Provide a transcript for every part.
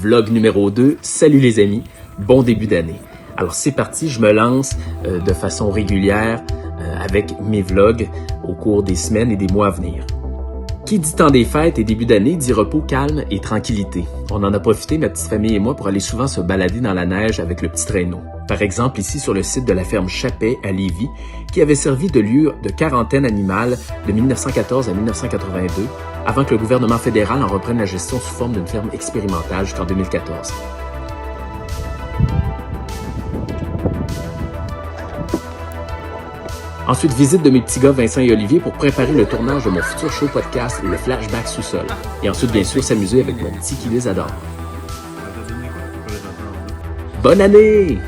Vlog numéro 2, salut les amis, bon début d'année. Alors c'est parti, je me lance de façon régulière avec mes vlogs au cours des semaines et des mois à venir. Qui dit temps des fêtes et début d'année dit repos, calme et tranquillité. On en a profité, ma petite famille et moi, pour aller souvent se balader dans la neige avec le petit traîneau. Par exemple, ici sur le site de la ferme Chapet à Lévis, qui avait servi de lieu de quarantaine animale de 1914 à 1982, avant que le gouvernement fédéral en reprenne la gestion sous forme d'une ferme expérimentale jusqu'en 2014. Ensuite, visite de mes petits gars Vincent et Olivier pour préparer le tournage de mon futur show podcast, le Flashback sous-sol. Et ensuite, bien sûr, s'amuser avec mon petit qui les adore. Bonne année!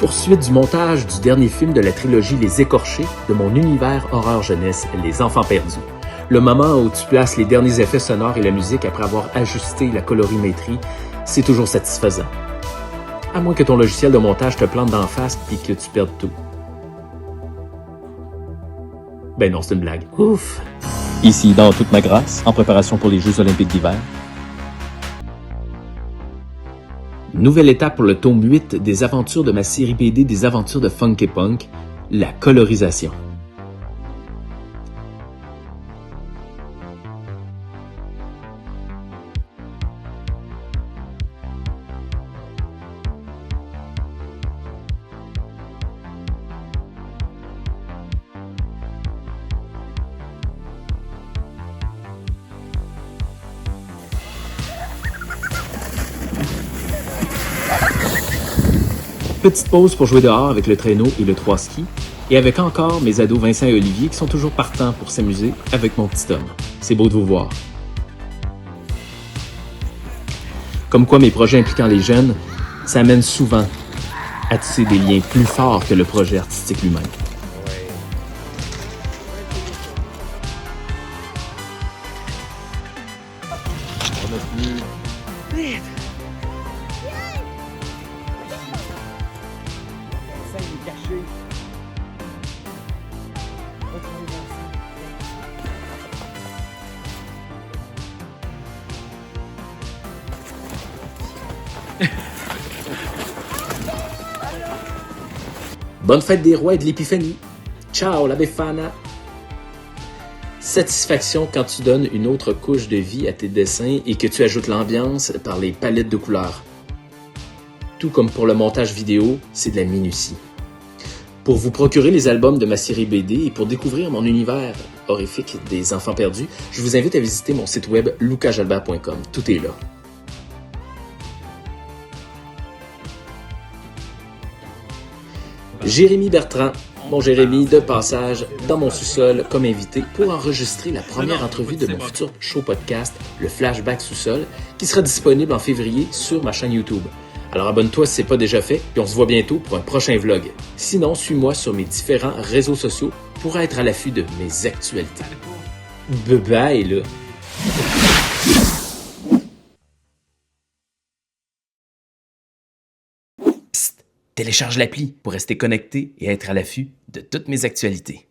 Poursuite du montage du dernier film de la trilogie Les Écorchés de mon univers horreur jeunesse, Les Enfants perdus. Le moment où tu places les derniers effets sonores et la musique après avoir ajusté la colorimétrie, c'est toujours satisfaisant. À moins que ton logiciel de montage te plante d'en face et que tu perdes tout. Ben non, c'est une blague. Ouf! Ici, dans toute ma grâce, en préparation pour les Jeux olympiques d'hiver. Nouvelle étape pour le tome 8 des aventures de ma série BD des aventures de Funky Punk, la colorisation. Petite pause pour jouer dehors avec le traîneau et le 3 ski, et avec encore mes ados Vincent et Olivier qui sont toujours partants pour s'amuser avec mon petit homme. C'est beau de vous voir. Comme quoi mes projets impliquant les jeunes, ça amène souvent à tisser des liens plus forts que le projet artistique lui-même. Bonne fête des rois et de l'épiphanie. Ciao la Befana. Satisfaction quand tu donnes une autre couche de vie à tes dessins et que tu ajoutes l'ambiance par les palettes de couleurs. Tout comme pour le montage vidéo, c'est de la minutie. Pour vous procurer les albums de ma série BD et pour découvrir mon univers horrifique des enfants perdus, je vous invite à visiter mon site web lucajalbert.com. Tout est là. Jérémy Bertrand, mon Jérémy de passage dans mon sous-sol comme invité pour enregistrer la première entrevue de mon futur show podcast, le Flashback sous-sol, qui sera disponible en février sur ma chaîne YouTube. Alors abonne-toi si ce n'est pas déjà fait, puis on se voit bientôt pour un prochain vlog. Sinon, suis-moi sur mes différents réseaux sociaux pour être à l'affût de mes actualités. Bye bye là! Télécharge l'appli pour rester connecté et être à l'affût de toutes mes actualités.